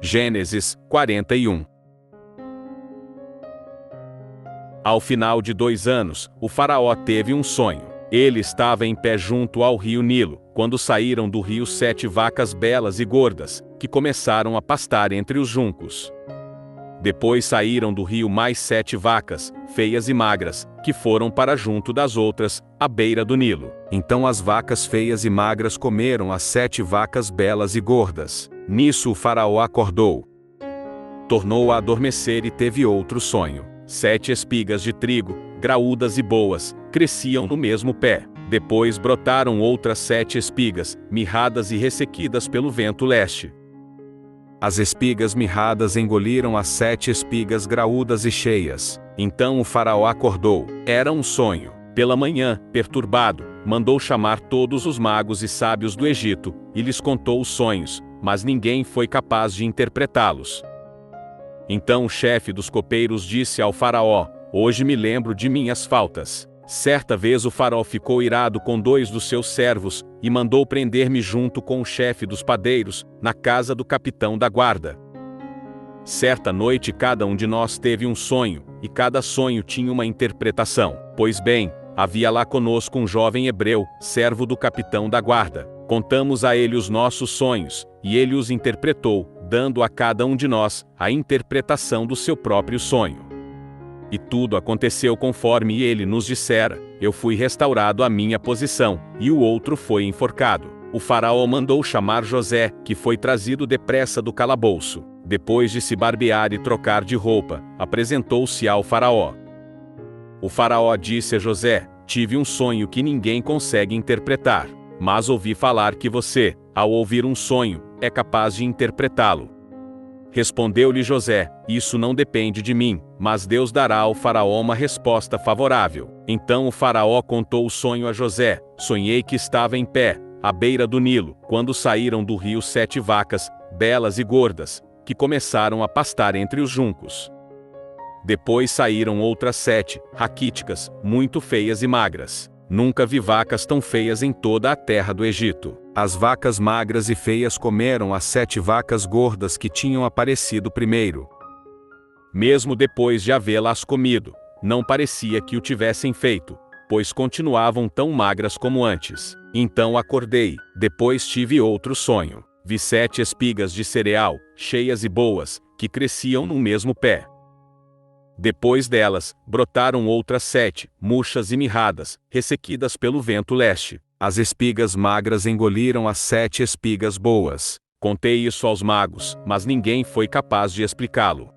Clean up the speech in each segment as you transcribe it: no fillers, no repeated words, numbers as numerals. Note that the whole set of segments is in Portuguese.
Gênesis 41. Ao final de 2 anos, o faraó teve um sonho. Ele estava em pé junto ao rio Nilo, quando saíram do rio 7 vacas belas e gordas, que começaram a pastar entre os juncos. Depois saíram do rio mais 7 vacas, feias e magras, que foram para junto das outras, à beira do Nilo. Então as vacas feias e magras comeram as 7 vacas belas e gordas. Nisso o faraó acordou. Tornou a adormecer e teve outro sonho. 7 espigas de trigo, graúdas e boas, cresciam no mesmo pé. Depois brotaram outras 7 espigas, mirradas e ressequidas pelo vento leste. As espigas mirradas engoliram as 7 espigas graúdas e cheias. Então o faraó acordou. Era um sonho. Pela manhã, perturbado, mandou chamar todos os magos e sábios do Egito, e lhes contou os sonhos, mas ninguém foi capaz de interpretá-los. Então o chefe dos copeiros disse ao faraó: "Hoje me lembro de minhas faltas." Certa vez o faraó ficou irado com 2 dos seus servos, e mandou prender-me junto com o chefe dos padeiros, na casa do capitão da guarda. Certa noite cada um de nós teve um sonho, e cada sonho tinha uma interpretação. Pois bem, havia lá conosco um jovem hebreu, servo do capitão da guarda. Contamos a ele os nossos sonhos, e ele os interpretou, dando a cada um de nós a interpretação do seu próprio sonho. E tudo aconteceu conforme ele nos dissera. Eu fui restaurado à minha posição, e o outro foi enforcado. O faraó mandou chamar José, que foi trazido depressa do calabouço. Depois de se barbear e trocar de roupa, apresentou-se ao faraó. O faraó disse a José: "Tive um sonho que ninguém consegue interpretar, mas ouvi falar que você, ao ouvir um sonho, é capaz de interpretá-lo." Respondeu-lhe José: "Isso não depende de mim, mas Deus dará ao faraó uma resposta favorável." Então o faraó contou o sonho a José: "Sonhei que estava em pé, à beira do Nilo, quando saíram do rio 7 vacas, belas e gordas, que começaram a pastar entre os juncos. Depois saíram outras 7, raquíticas, muito feias e magras. Nunca vi vacas tão feias em toda a terra do Egito. As vacas magras e feias comeram as 7 vacas gordas que tinham aparecido primeiro. Mesmo depois de havê-las comido, não parecia que o tivessem feito, pois continuavam tão magras como antes. Então acordei, depois tive outro sonho. Vi 7 espigas de cereal, cheias e boas, que cresciam no mesmo pé. Depois delas, brotaram outras 7, murchas e mirradas, ressequidas pelo vento leste. As espigas magras engoliram as 7 espigas boas. Contei isso aos magos, mas ninguém foi capaz de explicá-lo.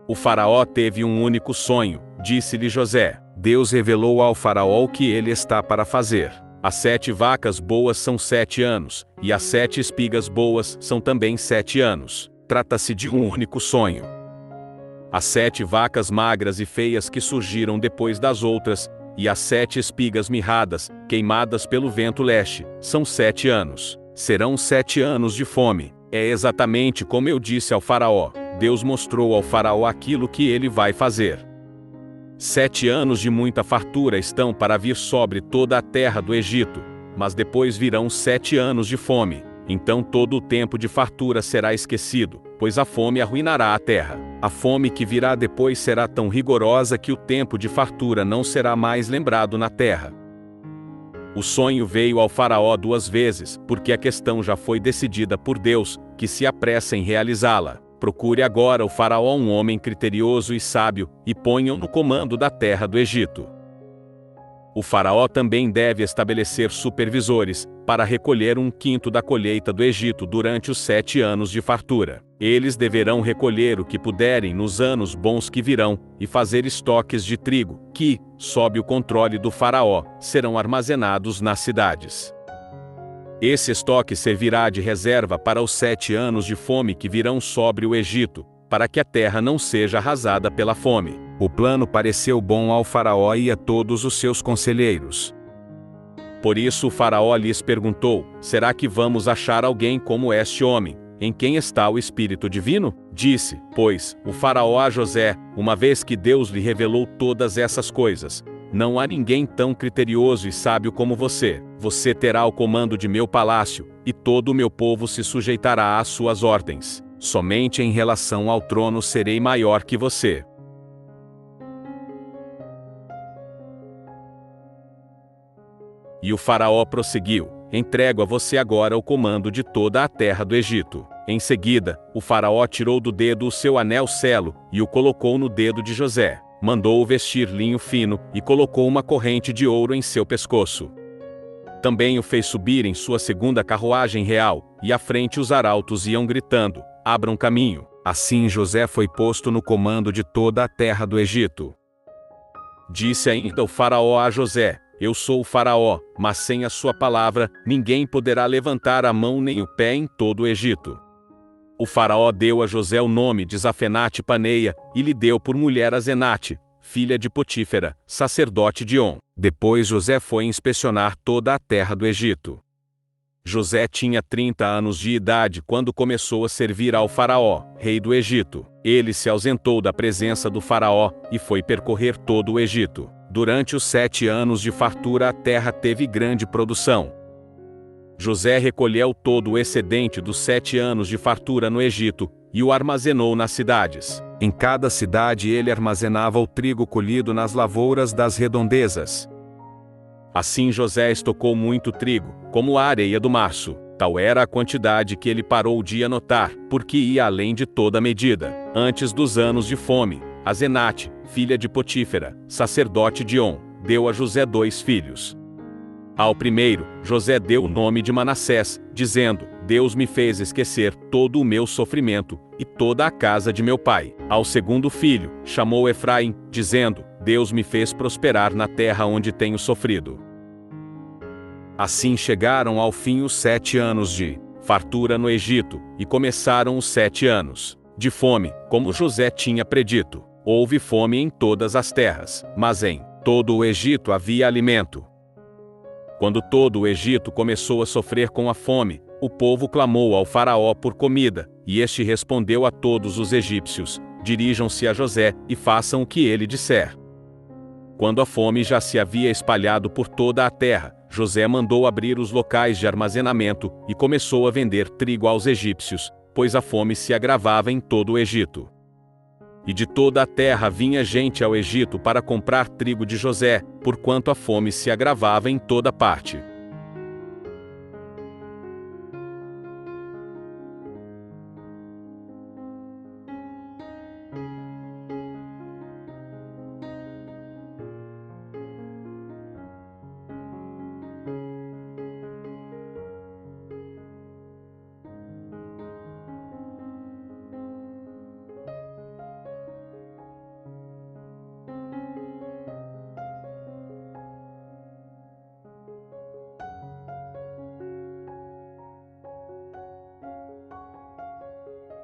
O faraó teve um único sonho, disse-lhe José. Deus revelou ao faraó o que ele está para fazer. As 7 vacas boas são 7 anos, e as 7 espigas boas são também 7 anos. Trata-se de um único sonho. As 7 vacas magras e feias que surgiram depois das outras, e as 7 espigas mirradas, queimadas pelo vento leste, são 7 anos. Serão 7 anos de fome. É exatamente como eu disse ao faraó. Deus mostrou ao faraó aquilo que ele vai fazer. 7 anos de muita fartura estão para vir sobre toda a terra do Egito, mas depois virão 7 anos de fome. Então todo o tempo de fartura será esquecido, pois a fome arruinará a terra. A fome que virá depois será tão rigorosa que o tempo de fartura não será mais lembrado na terra. O sonho veio ao faraó 2 vezes, porque a questão já foi decidida por Deus, que se apressa em realizá-la. Procure agora o faraó um homem criterioso e sábio, e ponha-o no comando da terra do Egito. O faraó também deve estabelecer supervisores, para recolher 1/5 da colheita do Egito durante os 7 anos de fartura. Eles deverão recolher o que puderem nos anos bons que virão, e fazer estoques de trigo, que, sob o controle do faraó, serão armazenados nas cidades. Esse estoque servirá de reserva para os 7 anos de fome que virão sobre o Egito, para que a terra não seja arrasada pela fome. O plano pareceu bom ao faraó e a todos os seus conselheiros. Por isso o faraó lhes perguntou: "Será que vamos achar alguém como este homem, em quem está o Espírito Divino?" Disse, pois, o faraó a José, uma vez que Deus lhe revelou todas essas coisas: "Não há ninguém tão criterioso e sábio como você. Você terá o comando de meu palácio, e todo o meu povo se sujeitará às suas ordens." somente em relação ao trono serei maior que você. E o faraó prosseguiu: entrego a você agora o comando de toda a terra do Egito. Em seguida, o faraó tirou do dedo o seu anel selo, e o colocou no dedo de José. Mandou-o vestir linho fino, e colocou uma corrente de ouro em seu pescoço. Também o fez subir em sua segunda carruagem real, e à frente os arautos iam gritando: abram caminho. Assim José foi posto no comando de toda a terra do Egito. Disse ainda o faraó a José: eu sou o faraó, mas sem a sua palavra, ninguém poderá levantar a mão nem o pé em todo o Egito. O faraó deu a José o nome de Zafenate-Paneia, e lhe deu por mulher a Zenate, filha de Potífera, sacerdote de On. Depois José foi inspecionar toda a terra do Egito. José tinha 30 anos de idade quando começou a servir ao faraó, rei do Egito. Ele se ausentou da presença do faraó, e foi percorrer todo o Egito. Durante os 7 anos de fartura a terra teve grande produção. José recolheu todo o excedente dos 7 anos de fartura no Egito, e o armazenou nas cidades. Em cada cidade ele armazenava o trigo colhido nas lavouras das redondezas. Assim José estocou muito trigo, como a areia do março. Tal era a quantidade que ele parou de anotar, porque ia além de toda medida. Antes dos anos de fome, a Zenate, filha de Potífera, sacerdote de On, deu a José 2 filhos. Ao primeiro, José deu o nome de Manassés, dizendo: Deus me fez esquecer todo o meu sofrimento, e toda a casa de meu pai. Ao segundo filho, chamou Efraim, dizendo: Deus me fez prosperar na terra onde tenho sofrido. Assim chegaram ao fim os 7 anos de fartura no Egito, e começaram os 7 anos de fome, como José tinha predito. Houve fome em todas as terras, mas em todo o Egito havia alimento. Quando todo o Egito começou a sofrer com a fome, o povo clamou ao faraó por comida, e este respondeu a todos os egípcios: dirijam-se a José, e façam o que ele disser. Quando a fome já se havia espalhado por toda a terra, José mandou abrir os locais de armazenamento, e começou a vender trigo aos egípcios, pois a fome se agravava em todo o Egito. E de toda a terra vinha gente ao Egito para comprar trigo de José, porquanto a fome se agravava em toda parte.